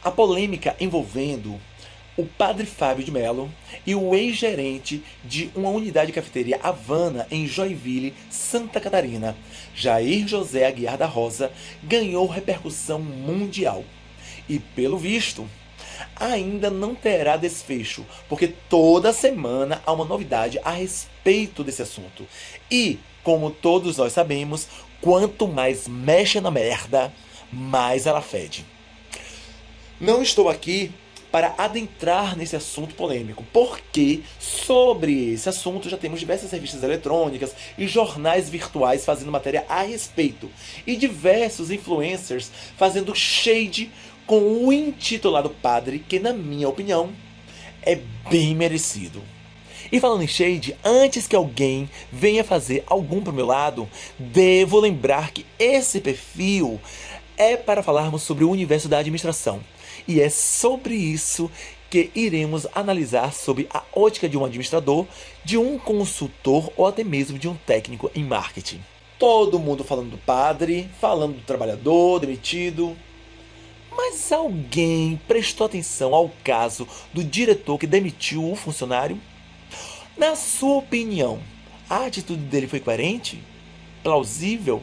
A polêmica envolvendo o padre Fábio de Mello e o ex-gerente de uma unidade de cafeteria Havana em Joinville, Santa Catarina, Jair José Aguiar da Rosa, ganhou repercussão mundial. E, pelo visto, ainda não terá desfecho, porque toda semana há uma novidade a respeito desse assunto. E, como todos nós sabemos, quanto mais mexe na merda, mais ela fede. Não estou aqui para adentrar nesse assunto polêmico, porque sobre esse assunto já temos diversas revistas eletrônicas e jornais virtuais fazendo matéria a respeito, e diversos influencers fazendo shade com o intitulado padre, que na minha opinião é bem merecido. E falando em shade, antes que alguém venha fazer algum pro meu lado, devo lembrar que esse perfil é para falarmos sobre o universo da administração. E é sobre isso que iremos analisar sob a ótica de um administrador, de um consultor ou até mesmo de um técnico em marketing. Todo mundo falando do padre, falando do trabalhador demitido. Mas alguém prestou atenção ao caso do diretor que demitiu o funcionário? Na sua opinião, a atitude dele foi coerente, plausível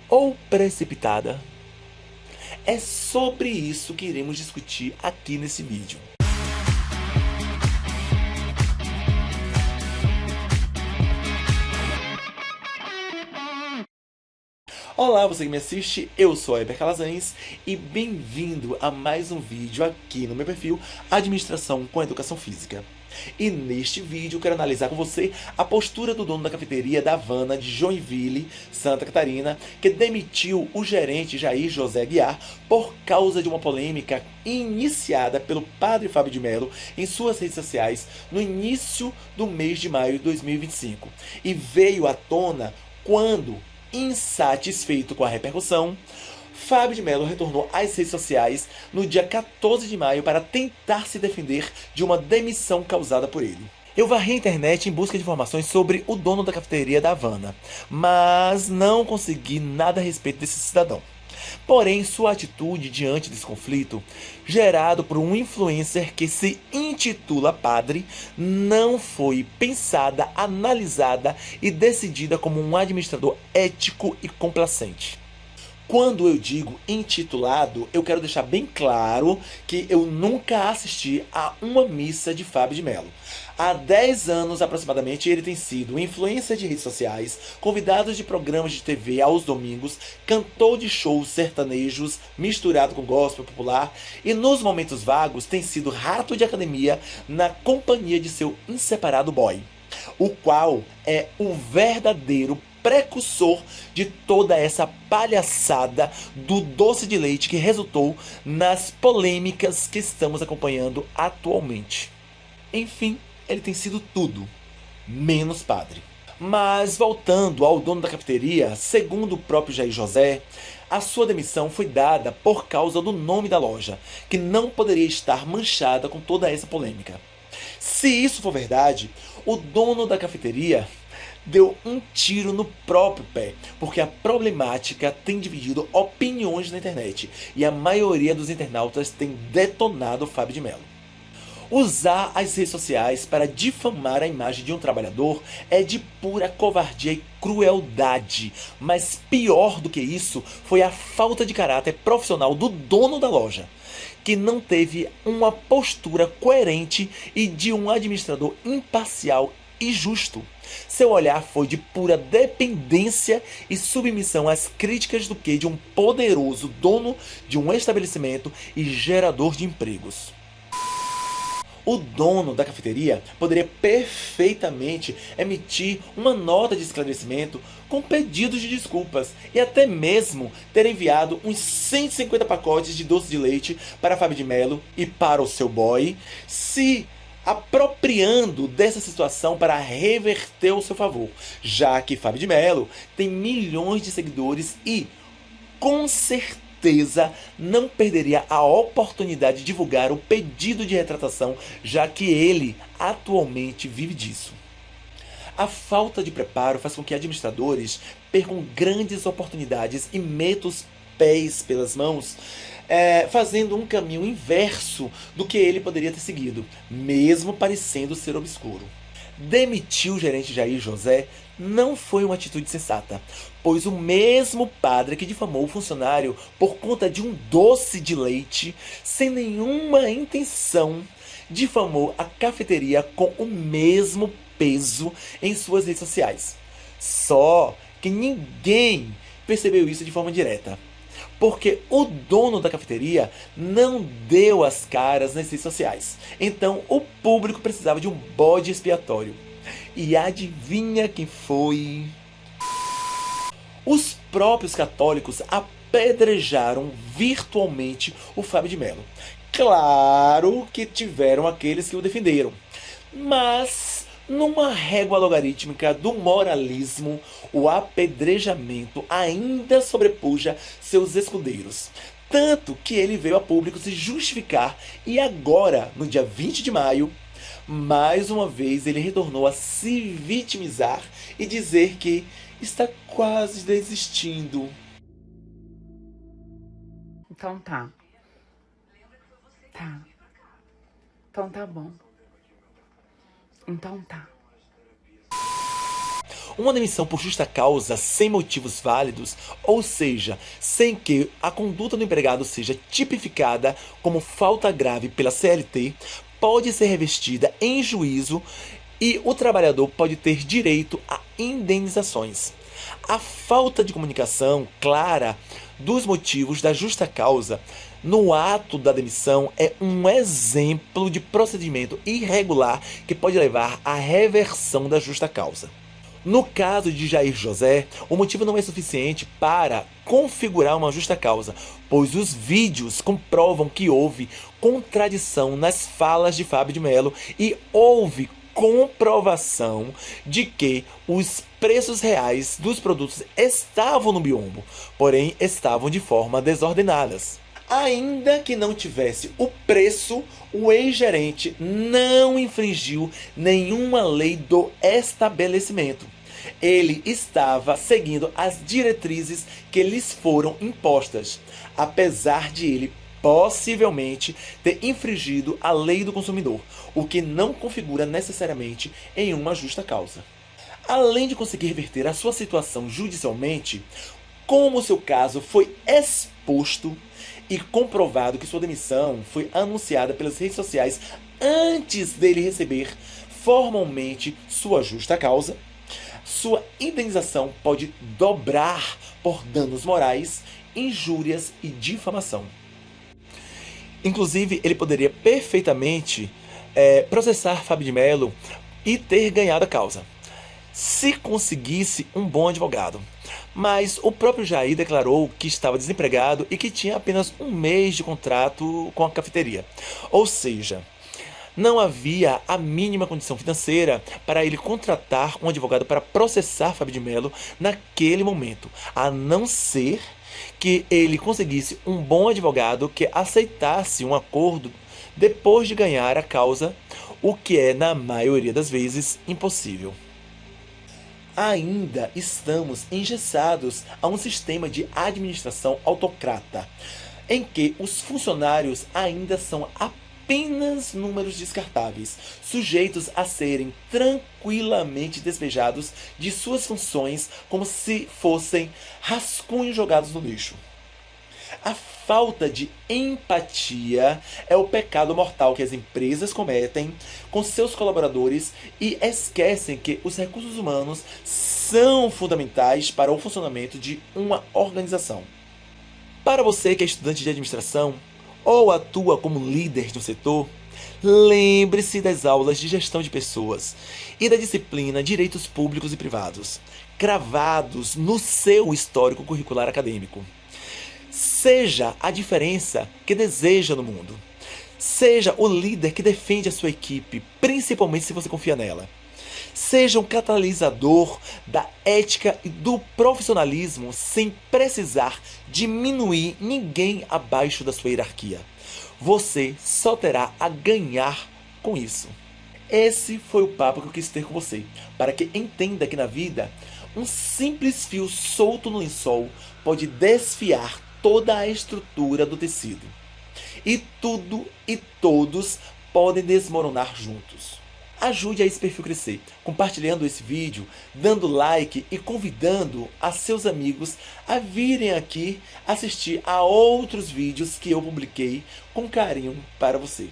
ou precipitada? É sobre isso que iremos discutir aqui nesse vídeo. Olá, você que me assiste, eu sou Heber Calazans e bem-vindo a mais um vídeo aqui no meu perfil Administração com Educação Física. E neste vídeo eu quero analisar com você a postura do dono da cafeteria da Havana de Joinville, Santa Catarina, que demitiu o gerente Jair José Aguiar por causa de uma polêmica iniciada pelo padre Fábio de Mello em suas redes sociais no início do mês de maio de 2025. E veio à tona quando, insatisfeito com a repercussão, Fábio de Mello retornou às redes sociais no dia 14 de maio para tentar se defender de uma demissão causada por ele. Eu varri a internet em busca de informações sobre o dono da cafeteria da Havana, mas não consegui nada a respeito desse cidadão. Porém, sua atitude diante desse conflito, gerado por um influencer que se intitula padre, não foi pensada, analisada e decidida como um administrador ético e complacente. Quando eu digo intitulado, eu quero deixar bem claro que eu nunca assisti a uma missa de Fábio de Mello. Há 10 anos aproximadamente ele tem sido influencer de redes sociais, convidado de programas de TV aos domingos, cantor de shows sertanejos misturado com gospel popular e nos momentos vagos tem sido rato de academia na companhia de seu inseparado boy, o qual é o verdadeiro precursor de toda essa palhaçada do doce de leite que resultou nas polêmicas que estamos acompanhando atualmente. Enfim, ele tem sido tudo, menos padre. Mas voltando ao dono da cafeteria, segundo o próprio Jair José, a sua demissão foi dada por causa do nome da loja, que não poderia estar manchada com toda essa polêmica. Se isso for verdade, o dono da cafeteria deu um tiro no próprio pé, porque a problemática tem dividido opiniões na internet e a maioria dos internautas tem detonado o Fábio de Mello. Usar as redes sociais para difamar a imagem de um trabalhador é de pura covardia e crueldade, mas pior do que isso foi a falta de caráter profissional do dono da loja, que não teve uma postura coerente e de um administrador imparcial e justo. Seu olhar foi de pura dependência e submissão às críticas do que de um poderoso dono de um estabelecimento e gerador de empregos. O dono da cafeteria poderia perfeitamente emitir uma nota de esclarecimento com pedidos de desculpas e até mesmo ter enviado uns 150 pacotes de doce de leite para Fábio de Mello e para o seu boy, se apropriando dessa situação para reverter ao seu favor, já que Fábio de Mello tem milhões de seguidores e, com certeza, não perderia a oportunidade de divulgar o pedido de retratação, já que ele atualmente vive disso. A falta de preparo faz com que administradores percam grandes oportunidades e metam os pés pelas mãos fazendo um caminho inverso do que ele poderia ter seguido, mesmo parecendo ser obscuro. Demitir o gerente Jair José não foi uma atitude sensata, pois o mesmo padre que difamou o funcionário por conta de um doce de leite, sem nenhuma intenção, difamou a cafeteria com o mesmo peso em suas redes sociais. Só que ninguém percebeu isso de forma direta, porque o dono da cafeteria não deu as caras nas redes sociais. Então o público precisava de um bode expiatório. E adivinha quem foi? Os próprios católicos apedrejaram virtualmente o Fábio de Mello. Claro que tiveram aqueles que o defenderam, mas numa régua logarítmica do moralismo, o apedrejamento ainda sobrepuja seus escudeiros. Tanto que ele veio a público se justificar e agora, no dia 20 de maio, mais uma vez ele retornou a se vitimizar e dizer que está quase desistindo. Então tá. Tá. Então tá bom. Então tá. Uma demissão por justa causa, sem motivos válidos, ou seja, sem que a conduta do empregado seja tipificada como falta grave pela CLT, pode ser revestida em juízo e o trabalhador pode ter direito a indenizações. A falta de comunicação clara dos motivos da justa causa no ato da demissão é um exemplo de procedimento irregular que pode levar à reversão da justa causa. No caso de Jair José, o motivo não é suficiente para configurar uma justa causa, pois os vídeos comprovam que houve contradição nas falas de Fábio de Mello e houve comprovação de que os preços reais dos produtos estavam no biombo, porém estavam de forma desordenadas. Ainda que não tivesse o preço, o ex-gerente não infringiu nenhuma lei do estabelecimento. Ele estava seguindo as diretrizes que lhes foram impostas, apesar de ele possivelmente ter infringido a lei do consumidor, o que não configura necessariamente em uma justa causa. Além de conseguir reverter a sua situação judicialmente, como seu caso foi exposto e comprovado que sua demissão foi anunciada pelas redes sociais antes dele receber formalmente sua justa causa, sua indenização pode dobrar por danos morais, injúrias e difamação. Inclusive, ele poderia perfeitamente processar Fábio de Mello e ter ganhado a causa, se conseguisse um bom advogado. Mas o próprio Jair declarou que estava desempregado e que tinha apenas um mês de contrato com a cafeteria. Ou seja, não havia a mínima condição financeira para ele contratar um advogado para processar Fábio de Mello naquele momento, a não ser que ele conseguisse um bom advogado que aceitasse um acordo depois de ganhar a causa, o que é, na maioria das vezes, impossível. Ainda estamos engessados a um sistema de administração autocrata, em que os funcionários ainda são apenas números descartáveis, sujeitos a serem tranquilamente despejados de suas funções como se fossem rascunhos jogados no lixo. A falta de empatia é o pecado mortal que as empresas cometem com seus colaboradores e esquecem que os recursos humanos são fundamentais para o funcionamento de uma organização. Para você que é estudante de administração ou atua como líder de um setor, lembre-se das aulas de gestão de pessoas e da disciplina Direitos Públicos e Privados, cravados no seu histórico curricular acadêmico. Seja a diferença que deseja no mundo. Seja o líder que defende a sua equipe, principalmente se você confia nela. Seja um catalisador da ética e do profissionalismo sem precisar diminuir ninguém abaixo da sua hierarquia. Você só terá a ganhar com isso. Esse foi o papo que eu quis ter com você, para que entenda que na vida, um simples fio solto no lençol pode desfiar toda a estrutura do tecido. E tudo e todos podem desmoronar juntos. Ajude a esse perfil crescer, compartilhando esse vídeo, dando like e convidando a seus amigos a virem aqui assistir a outros vídeos que eu publiquei com carinho para você.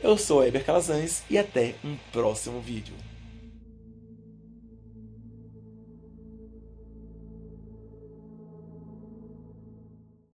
Eu sou Heber Calazans e até um próximo vídeo.